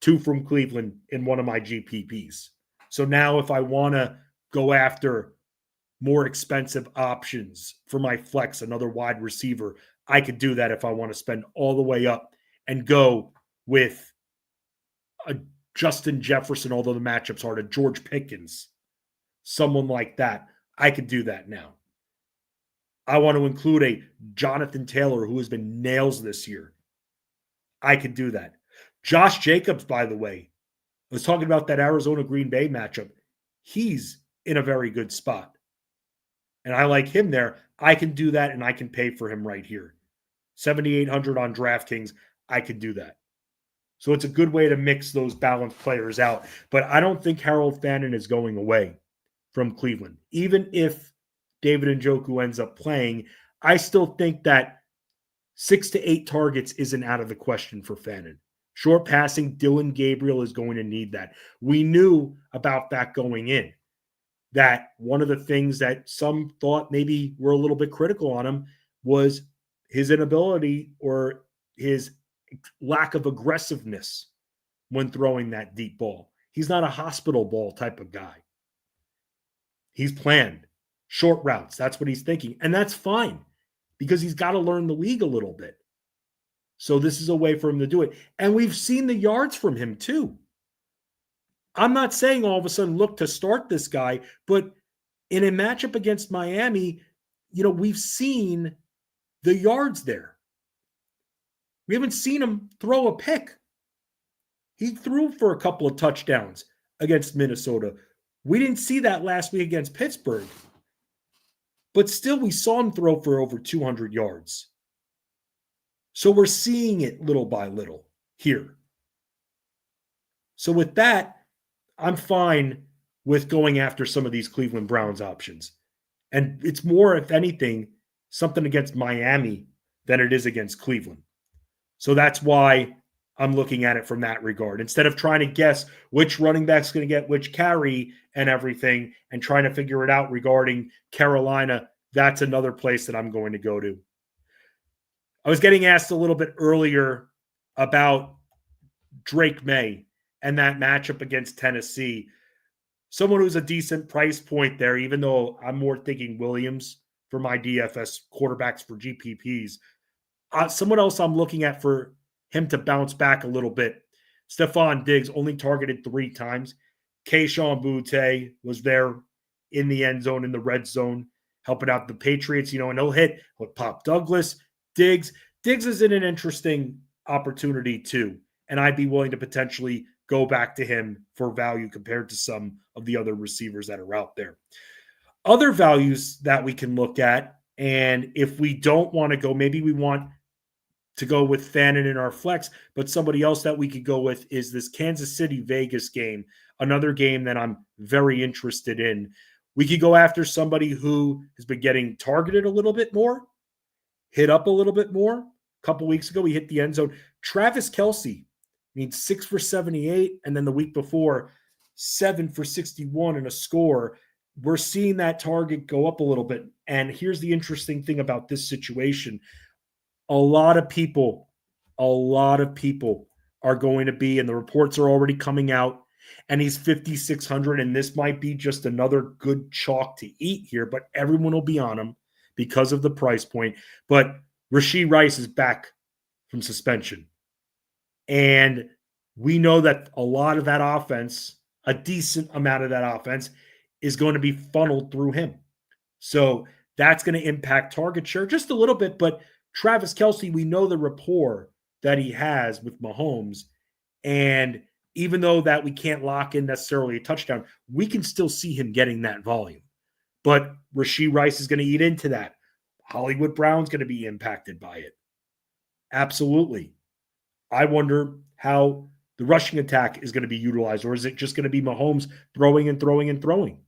2 from Cleveland in one of my GPPs. So now if I want to go after more expensive options for my flex, another wide receiver, I could do that if I want to spend all the way up and go with a Justin Jefferson, although the matchup's hard, a George Pickens, someone like that. I could do that now. I want to include a Jonathan Taylor who has been nails this year. I could do that. Josh Jacobs, by the way, I was talking about that Arizona-Green Bay matchup. He's in a very good spot. And I like him there. I can do that, and I can pay for him right here. $7,800 on DraftKings, I could do that. So it's a good way to mix those balanced players out. But I don't think Harold Fannin is going away from Cleveland. Even if David Njoku ends up playing, I still think that 6 to 8 targets isn't out of the question for Fannin. Short passing, Dylan Gabriel is going to need that. We knew about that going in, that one of the things that some thought maybe were a little bit critical on him was his inability or his lack of aggressiveness when throwing that deep ball. He's not a hospital ball type of guy. He's planned. Short routes, that's what he's thinking. And that's fine because he's got to learn the league a little bit. So this is a way for him to do it. And we've seen the yards from him too. I'm not saying all of a sudden look to start this guy, but in a matchup against Miami, we've seen the yards there. We haven't seen him throw a pick. He threw for a couple of touchdowns against Minnesota. We didn't see that last week against Pittsburgh. But still, we saw him throw for over 200 yards. So we're seeing it little by little here. So with that, I'm fine with going after some of these Cleveland Browns options. And it's more, if anything, something against Miami than it is against Cleveland. So that's why I'm looking at it from that regard. Instead of trying to guess which running back's going to get which carry and everything and trying to figure it out regarding Carolina, that's another place that I'm going to go to. I was getting asked a little bit earlier about Drake May and that matchup against Tennessee. Someone who's a decent price point there, even though I'm more thinking Williams for my DFS quarterbacks for GPPs. Someone else I'm looking at for him to bounce back a little bit. Stefon Diggs only targeted 3 times. Kayshon Boutte was there in the end zone, in the red zone, helping out the Patriots, and he'll hit with Pop Douglas. Diggs is in an interesting opportunity too, and I'd be willing to potentially go back to him for value compared to some of the other receivers that are out there. Other values that we can look at, and if we don't want to go, maybe we want to go with Fannin in our flex, but somebody else that we could go with is this Kansas City-Vegas game, another game that I'm very interested in. We could go after somebody who has been getting targeted a little bit more, hit up a little bit more. A couple weeks ago, he hit the end zone. Travis Kelce, 6 for 78, and then the week before, 7 for 61 and a score. We're seeing that target go up a little bit. And here's the interesting thing about this situation. A lot of people are going to be, and the reports are already coming out, and he's 5,600, and this might be just another good chalk to eat here, but everyone will be on him because of the price point. But Rashee Rice is back from suspension. And we know that a lot of that offense, a decent amount of that offense, is going to be funneled through him. So That's going to impact target share just a little bit. But Travis Kelce, we know the rapport that he has with Mahomes. And even though that we can't lock in necessarily a touchdown, we can still see him getting that volume. But Rashee Rice is going to eat into that. Hollywood Brown's going to be impacted by it. Absolutely. I wonder how the rushing attack is going to be utilized, or is it just going to be Mahomes throwing and throwing and throwing?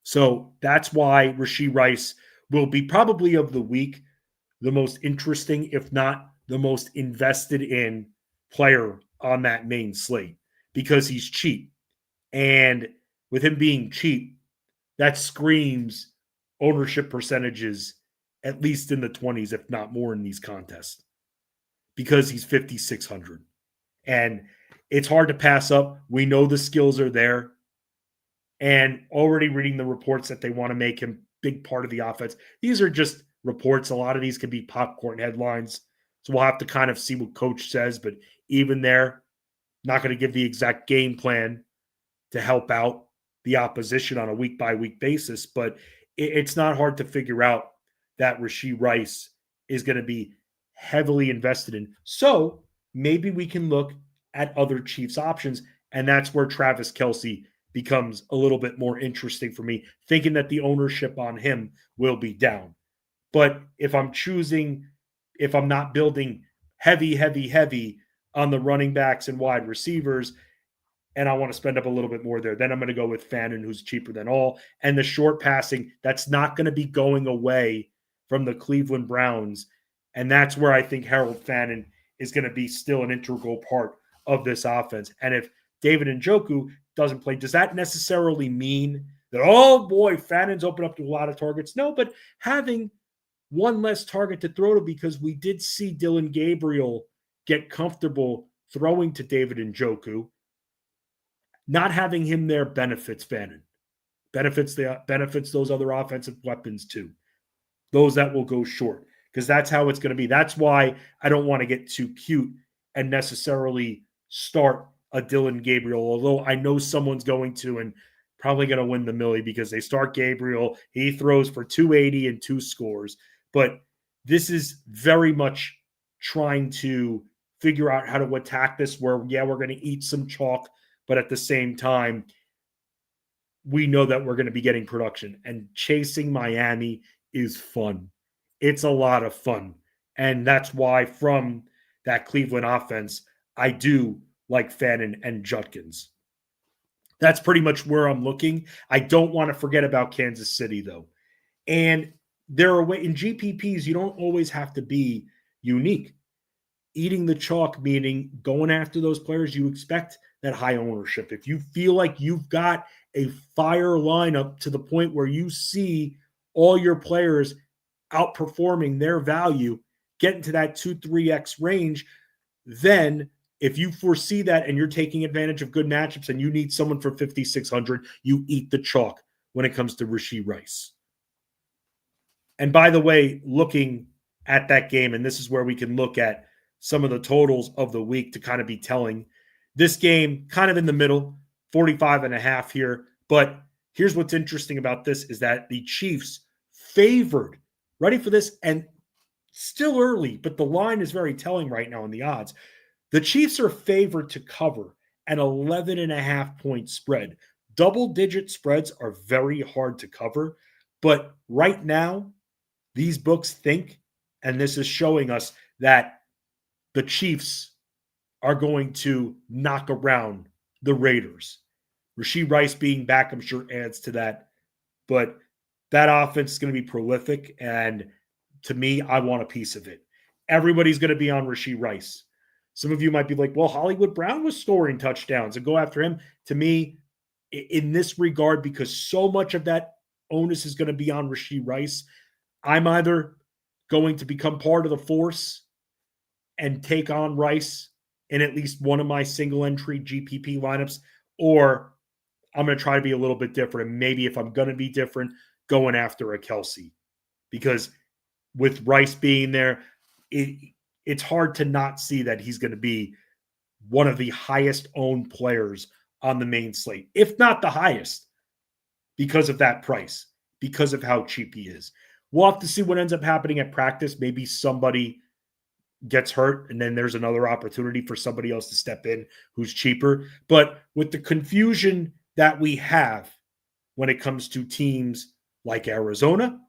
So that's why Rashee Rice will be probably of the week the most interesting, if not the most invested in player on that main slate, because he's cheap. And with him being cheap, that screams ownership percentages at least in the 20s, if not more, in these contests, because he's 5,600. And it's hard to pass up. We know the skills are there. And already reading the reports that they want to make him big part of the offense. These are just reports. A lot of these could be popcorn headlines. So we'll have to kind of see what coach says. But even there, not going to give the exact game plan to help out the opposition on a week-by-week basis. But it's not hard to figure out that Rashee Rice is going to be heavily invested in. So maybe we can look at other Chiefs options, and that's where Travis Kelce becomes a little bit more interesting for me, thinking that the ownership on him will be down. But if I'm not building heavy on the running backs and wide receivers, and I want to spend up a little bit more there, then I'm going to go with Fannin, who's cheaper than all. And the short passing, that's not going to be going away from the Cleveland Browns. And that's where I think Harold Fannin is going to be still an integral part of this offense. And if David Njoku doesn't play, does that necessarily mean that, oh boy, Fannin's open up to a lot of targets? No, but having one less target to throw to, because we did see Dylan Gabriel get comfortable throwing to David Njoku. Not having him there benefits Fannin, benefits those other offensive weapons too, those that will go short, because that's how it's going to be. That's why I don't want to get too cute and necessarily start a Dylan Gabriel, although I know someone's going to and probably going to win the Millie because they start Gabriel. He throws for 280 and 2 scores. But this is very much trying to figure out how to attack this where, yeah, we're going to eat some chalk, but at the same time, we know that we're going to be getting production. And chasing Miami is fun. It's a lot of fun. And that's why from that Cleveland offense, I do like Fannin and Judkins. That's pretty much where I'm looking. I don't want to forget about Kansas City, though. And there are ways in GPPs, you don't always have to be unique. Eating the chalk, meaning going after those players you expect that high ownership. If you feel like you've got a fire lineup to the point where you see all your players outperforming their value, getting to that 2-3x range, then if you foresee that and you're taking advantage of good matchups and you need someone for 5,600, you eat the chalk when it comes to Rashee Rice. And by the way, looking at that game, and this is where we can look at some of the totals of the week to kind of be telling. This game kind of in the middle, 45.5 here. But here's what's interesting about this is that the Chiefs favored, ready for this, and still early, but the line is very telling right now in the odds. The Chiefs are favored to cover an 11.5 point spread. Double-digit spreads are very hard to cover, but right now, these books think, and this is showing us that the Chiefs are going to knock around the Raiders. Rashee Rice being back, I'm sure, adds to that, but that offense is going to be prolific, and to me, I want a piece of it. Everybody's going to be on Rashee Rice. Some of you might be like, well, Hollywood Brown was scoring touchdowns, and go after him. To me, in this regard, because so much of that onus is going to be on Rashee Rice, I'm either going to become part of the force and take on Rice in at least one of my single entry GPP lineups, or I'm going to try to be a little bit different. And maybe if I'm going to be different, going after a Kelce, because with Rice being there, it's hard to not see that he's going to be one of the highest owned players on the main slate, if not the highest, because of that price. because of how cheap he is. We'll have to see what ends up happening at practice. Maybe somebody gets hurt and then there's another opportunity for somebody else to step in who's cheaper. But with the confusion that we have when it comes to teams like Arizona,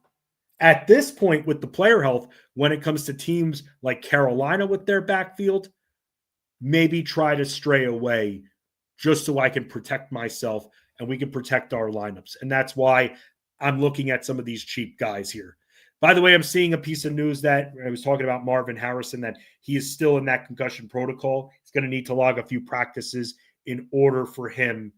at this point with the player health, when it comes to teams like Carolina with their backfield, maybe try to stray away just so I can protect myself and we can protect our lineups. And that's why I'm looking at some of these cheap guys here. By the way, I'm seeing a piece of news that I was talking about Marvin Harrison, that he is still in that concussion protocol. He's going to need to log a few practices in order for him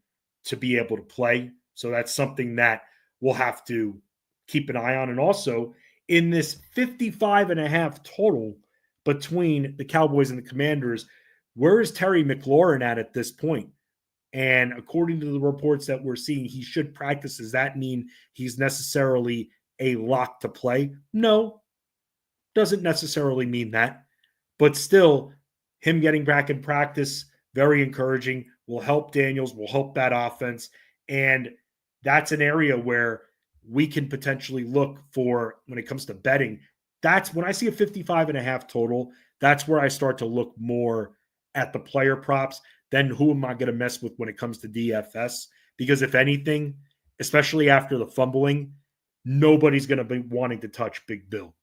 to be able to play. So that's something that we'll have to keep an eye on. And also in this 55.5 total between the Cowboys and the Commanders, where is Terry McLaurin at this point? And according to the reports that we're seeing, he should practice. Does that mean he's necessarily a lock to play? No, doesn't necessarily mean that. But still, him getting back in practice, very encouraging, will help Daniels, will help that offense. And that's an area where we can potentially look for when it comes to betting. That's when I see a 55.5 total, that's where I start to look more at the player props. Then who am I going to mess with when it comes to DFS? Because if anything, especially after the fumbling, nobody's going to be wanting to touch Big Bill.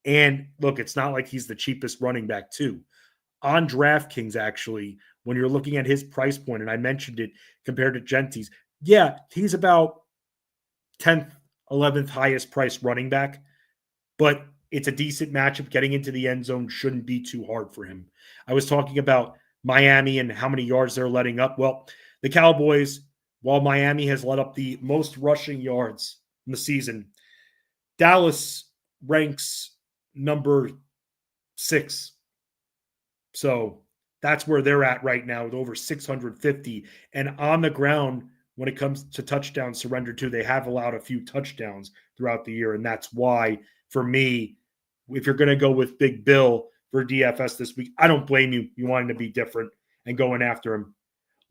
And look, it's not like he's the cheapest running back too. On DraftKings, actually, when you're looking at his price point, and I mentioned it compared to Genty's, yeah, he's about 10th, 11th highest priced running back, but it's a decent matchup. Getting into the end zone shouldn't be too hard for him. I was talking about Miami and how many yards they're letting up. Well, the Cowboys, while Miami has let up the most rushing yards in the season, Dallas ranks number 6. So that's where they're at right now with over 650. And on the ground, when it comes to touchdown surrender too, they have allowed a few touchdowns throughout the year. And that's why, for me, if you're going to go with Big Bill for DFS this week, I don't blame you. You wanting to be different and going after him.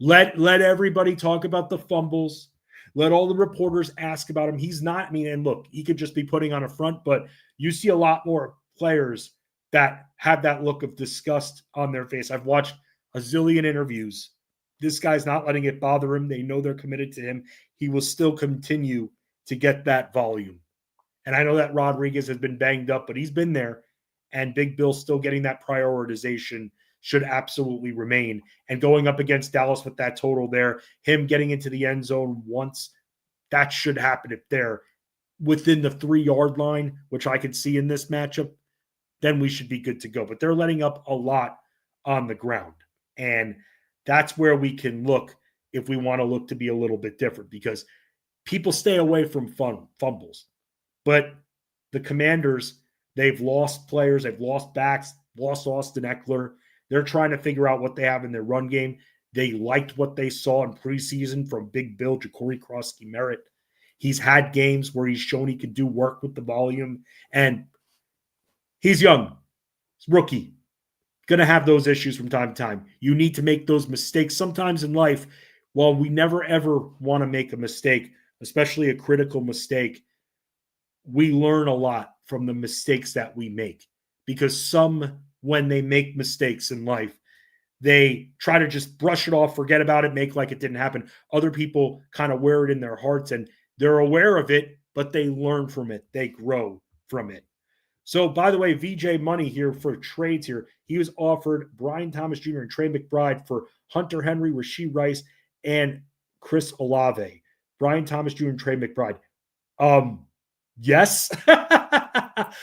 Let everybody talk about the fumbles. Let all the reporters ask about him. He's not, and look, he could just be putting on a front, but you see a lot more players that have that look of disgust on their face. I've watched a zillion interviews. This guy's not letting it bother him. They know they're committed to him. He will still continue to get that volume. And I know that Rodriguez has been banged up, but he's been there. And Big Bill still getting that prioritization should absolutely remain. And going up against Dallas with that total there, him getting into the end zone once, that should happen if they're within the 3-yard line, which I could see in this matchup, then we should be good to go. But they're letting up a lot on the ground. And that's where we can look if we want to look to be a little bit different, because people stay away from fumbles. But the Commanders, they've lost players, they've lost backs, lost Austin Eckler. They're trying to figure out what they have in their run game. They liked what they saw in preseason from Big Bill, Ja'Cory Krosky-Merritt. He's had games where he's shown he could do work with the volume. And he's young. He's rookie. Going to have those issues from time to time. You need to make those mistakes. Sometimes in life, while we never, ever want to make a mistake, especially a critical mistake, we learn a lot from the mistakes that we make. Because some, when they make mistakes in life, they try to just brush it off, forget about it, make like it didn't happen. Other people kind of wear it in their hearts and they're aware of it, but they learn from it. They grow from it. So, by the way, VJ Money here for trades here. He was offered Brian Thomas Jr. and Trey McBride for Hunter Henry, Rashee Rice, and Chris Olave. Brian Thomas Jr. and Trey McBride. Yes.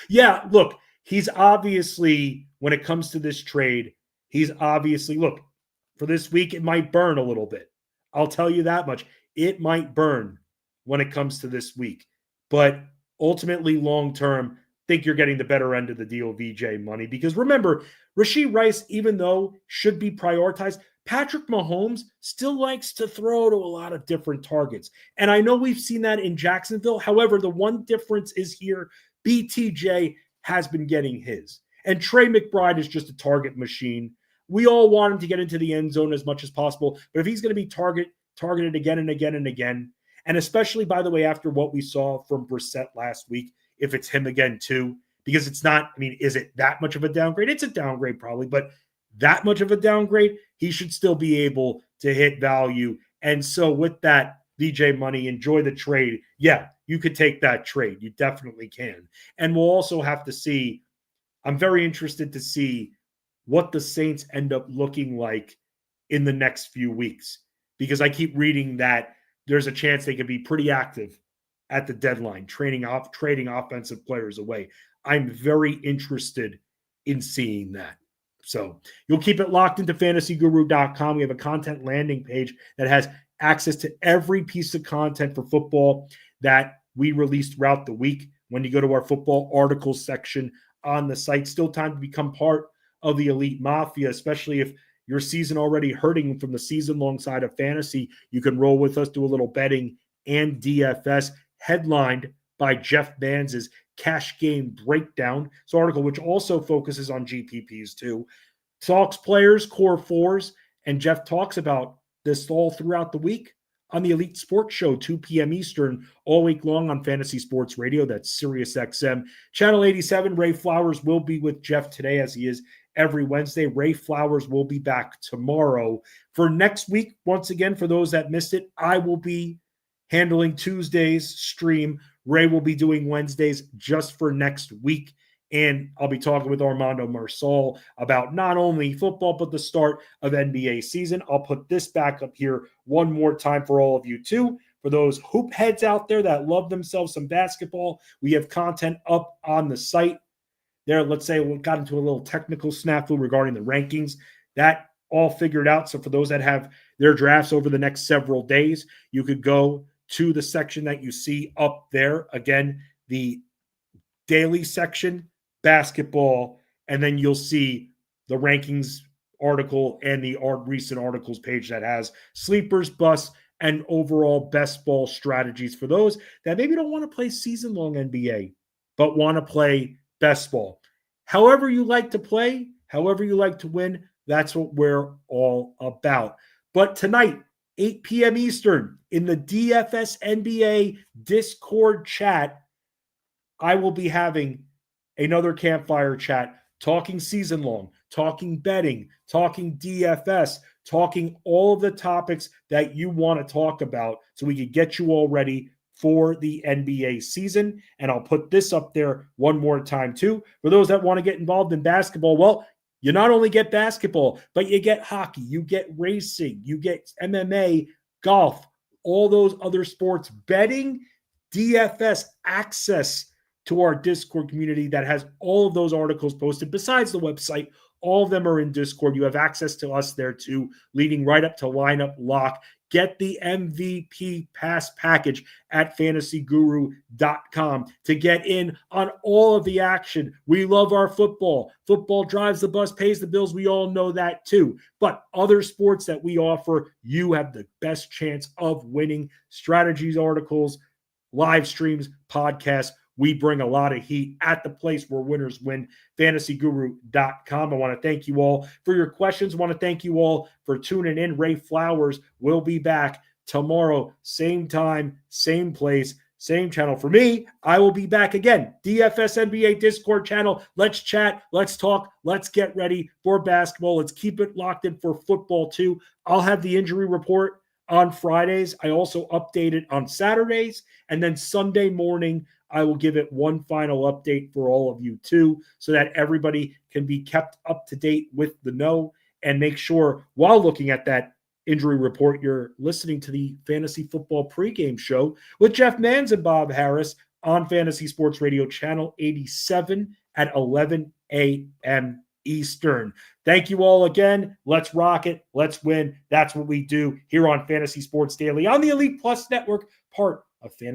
Yeah, look, he's obviously, when it comes to this trade, he's obviously, look, for this week, it might burn a little bit. I'll tell you that much. It might burn when it comes to this week. But ultimately, long-term, think you're getting the better end of the deal, VJ Money. Because remember, Rashee Rice, even though should be prioritized, Patrick Mahomes still likes to throw to a lot of different targets. And I know we've seen that in Jacksonville. However, the one difference is here, BTJ has been getting his. And Trey McBride is just a target machine. We all want him to get into the end zone as much as possible. But if he's going to be targeted again and again and again, And especially, by the way, after what we saw from Brissett last week, if it's him again too, because it's not, I mean, is it that much of a downgrade? It's a downgrade probably, but that much of a downgrade, he should still be able to hit value. And so with that, VJ Money, enjoy the trade. Yeah, you could take that trade. You definitely can. And we'll also have to see, I'm very interested to see what the Saints end up looking like in the next few weeks, because I keep reading that there's a chance they could be pretty active at the deadline, trading offensive players away. I'm very interested in seeing that. So you'll keep it locked into fantasyguru.com. We have a content landing page that has access to every piece of content for football that we release throughout the week. When you go to our football articles section on the site, still time to become part of the Elite Mafia, especially if your season already hurting from the season-long side of fantasy. You can roll with us, do a little betting and DFS, headlined by Jeff Banz's Cash Game Breakdown. This article, which also focuses on GPPs too, talks players, core fours, and Jeff talks about this all throughout the week on the Elite Sports Show, 2 p.m. Eastern, all week long on Fantasy Sports Radio. That's Sirius XM. Channel 87, Ray Flowers will be with Jeff today, as he is every Wednesday. Ray Flowers will be back tomorrow. For next week, once again, for those that missed it, I will be handling Tuesday's stream. Ray will be doing Wednesdays just for next week. And I'll be talking with Armando Marsal about not only football, but the start of NBA season. I'll put this back up here one more time for all of you too. For those hoop heads out there that love themselves some basketball, we have content up on the site. There, let's say we got into a little technical snafu regarding the rankings. That all figured out. So for those that have their drafts over the next several days, you could go to the section that you see up there. Again, the daily section, basketball, and then you'll see the rankings article and the recent articles page that has sleepers, busts, and overall best ball strategies for those that maybe don't want to play season-long NBA, but want to play best ball. However you like to play, however you like to win, that's what we're all about. But tonight, 8 p.m. Eastern, in the DFS NBA Discord chat, I will be having another campfire chat, talking season long, talking betting, talking DFS, talking all of the topics that you want to talk about so we can get you all ready for the NBA season. And I'll put this up there one more time too. For those that want to get involved in basketball, well, you not only get basketball, but you get hockey, you get racing, you get MMA, golf, all those other sports, betting, DFS, access to our Discord community that has all of those articles posted besides the website. All of them are in Discord. You have access to us there too, leading right up to lineup lock. Get the MVP pass package at fantasyguru.com to get in on all of the action. We love our football. Football drives the bus, pays the bills. We all know that too. But other sports that we offer, you have the best chance of winning. Strategies, articles, live streams, podcasts. We bring a lot of heat at the place where winners win, fantasyguru.com. I want to thank you all for your questions. I want to thank you all for tuning in. Ray Flowers will be back tomorrow, same time, same place, same channel. For me, I will be back again. DFS NBA Discord channel. Let's chat. Let's talk. Let's get ready for basketball. Let's keep it locked in for football too. I'll have the injury report on Fridays. I also update it on Saturdays. And then Sunday morning, I will give it one final update for all of you too, so that everybody can be kept up to date with the know. And make sure while looking at that injury report, you're listening to the Fantasy Football Pregame Show with Jeff Mans and Bob Harris on Fantasy Sports Radio Channel 87 at 11 a.m. Eastern. Thank you all again. Let's rock it. Let's win. That's what we do here on Fantasy Sports Daily on the Elite Plus Network, part of Fantasy